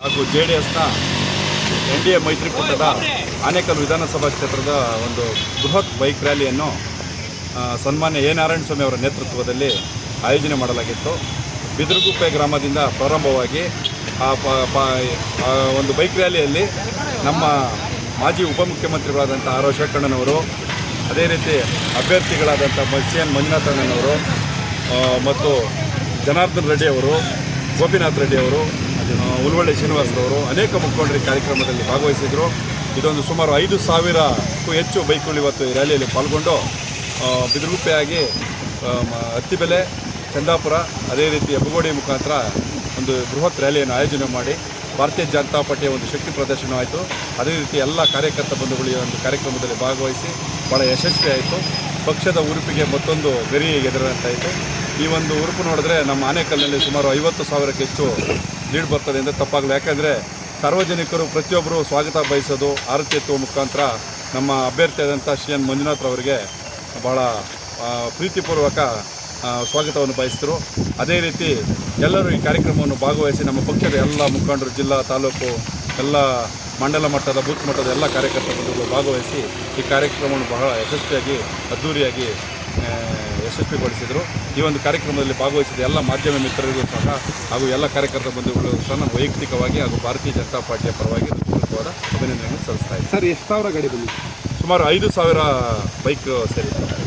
ಹಾಗೂ JDSನ NDA ಮೈತ್ರಿಕೂಟದ ಆನೇಕಲ್ ವಿಧಾನಸಭಾ ಕ್ಷೇತ್ರದ ಒಂದು ಬೃಹತ್ ಬೈಕ್ ರ್ಯಾಲಿಯನ್ನು ಸನ್ಮಾನ್ಯ ಎ ನಾರಾಯಣಸ್ವಾಮಿ ಅವರ ನೇತೃತ್ವದಲ್ಲಿ ಆಯೋಜನೆ ಮಾಡಲಾಗಿತ್ತು. ಬಿದಿರುಗುಪ್ಪೆ ಗ್ರಾಮದಿಂದ ಪ್ರಾರಂಭವಾಗಿ ಆ ಒಂದು ಬೈಕ್ ರ್ಯಾಲಿಯಲ್ಲಿ ನಮ್ಮ ಮಾಜಿ ಉಪಮುಖ್ಯಮಂತ್ರಿಗಳಾದಂಥ ಆರ್ ಅಶೋಕಣ್ಣನವರು, ಅದೇ ರೀತಿ ಅಭ್ಯರ್ಥಿಗಳಾದಂಥ CN ಮಂಜುನಾಥಣ್ಣನವರು ಮತ್ತು ಜನಾರ್ದನ್ ರೆಡ್ಡಿ ಅವರು, ಗೋಪಿನಾಥ್ ರೆಡ್ಡಿ ಅವರು, ಉಲ್ವಳ್ಳಿ ಶ್ರೀನಿವಾಸರವರು ಅನೇಕ ಮುಖಂಡರು ಕಾರ್ಯಕ್ರಮದಲ್ಲಿ ಭಾಗವಹಿಸಿದರು. ಇದೊಂದು ಸುಮಾರು 5,000ಕ್ಕೂ ಹೆಚ್ಚು ಬೈಕ್ಗಳು ಇವತ್ತು ಈ ರ್ಯಾಲಿಯಲ್ಲಿ ಪಾಲ್ಗೊಂಡು ಬಿದಿರುಗುಪ್ಪೆಯಾಗಿ ಅತ್ತಿಬೆಲೆ, ಚಂದಾಪುರ, ಅದೇ ರೀತಿ ಹೆಬ್ಬಗೋಡಿ ಮುಖಾಂತರ ಒಂದು ಬೃಹತ್ ರ್ಯಾಲಿಯನ್ನು ಆಯೋಜನೆ ಮಾಡಿ ಭಾರತೀಯ ಜನತಾ ಪಾರ್ಟಿಯ ಒಂದು ಶಕ್ತಿ ಪ್ರದರ್ಶನ ಆಯಿತು. ಅದೇ ರೀತಿ ಎಲ್ಲ ಕಾರ್ಯಕರ್ತ ಬಂಧುಗಳು ಈ ಒಂದು ಕಾರ್ಯಕ್ರಮದಲ್ಲಿ ಭಾಗವಹಿಸಿ ಭಾಳ ಯಶಸ್ವಿಯಾಯಿತು. ಪಕ್ಷದ ಉರುಪಿಗೆ ಮತ್ತೊಂದು ಗರಿ ಎದುರಂತಾಯಿತು. ಈ ಒಂದು ಉರುಪು ನೋಡಿದ್ರೆ ನಮ್ಮ ಆನೇಕಲ್ನಲ್ಲಿ ಸುಮಾರು 50,000ಕ್ಕೆ ಹೆಚ್ಚು ಲೀಡ್ ಬರ್ತದೆ ಅಂತ ತಪ್ಪಾಗಲ್ಲ. ಯಾಕೆಂದರೆ ಸಾರ್ವಜನಿಕರು ಪ್ರತಿಯೊಬ್ಬರು ಸ್ವಾಗತ ಬಯಸೋದು, ಆರತಿ ಎತ್ತುವ ಮುಖಾಂತರ ನಮ್ಮ ಅಭ್ಯರ್ಥಿಯಾದಂಥ CN ಮಂಜುನಾಥ್ ಅವರಿಗೆ ಭಾಳ ಪ್ರೀತಿಪೂರ್ವಕ ಸ್ವಾಗತವನ್ನು ಬಯಸಿದರು. ಅದೇ ರೀತಿ ಎಲ್ಲರೂ ಈ ಕಾರ್ಯಕ್ರಮವನ್ನು ಭಾಗವಹಿಸಿ ನಮ್ಮ ಪಕ್ಷದ ಎಲ್ಲ ಮುಖಂಡರು, ಜಿಲ್ಲಾ, ತಾಲೂಕು, ಎಲ್ಲ ಮಂಡಲ ಮಟ್ಟದ, ಬೂತ್ ಮಟ್ಟದ ಎಲ್ಲ ಕಾರ್ಯಕರ್ತರು ಭಾಗವಹಿಸಿ ಈ ಕಾರ್ಯಕ್ರಮವನ್ನು ಬಹಳ ಯಶಸ್ವಿಯಾಗಿ, ಅದ್ಧೂರಿಯಾಗಿ ಯಶಸ್ವಿಗೊಳಿಸಿದರು. ಈ ಒಂದು ಕಾರ್ಯಕ್ರಮದಲ್ಲಿ ಭಾಗವಹಿಸಿದ ಎಲ್ಲ ಮಾಧ್ಯಮ ಮಿತ್ರರಿಗೂ ಸಹ ಹಾಗೂ ಎಲ್ಲ ಕಾರ್ಯಕರ್ತ ಬಂಧುಗಳಿಗೂ ಸಹ ನಾನು ವೈಯಕ್ತಿಕವಾಗಿ ಹಾಗೂ ಭಾರತೀಯ ಜನತಾ ಪಾರ್ಟಿಯ ಪರವಾಗಿ ಪೂರ್ವಕವಾದ ಅಭಿನಂದನೆಯನ್ನು ಸಲ್ಲಿಸ್ತಾ ಇದ್ದೀನಿ. ಸರ್, ಎಷ್ಟು ಸಾವಿರ ಗಾಡಿ ಬಂದಿದೆ? ಸುಮಾರು 5,000 ಬೈಕ್ ಸೇರಿತ್ತು.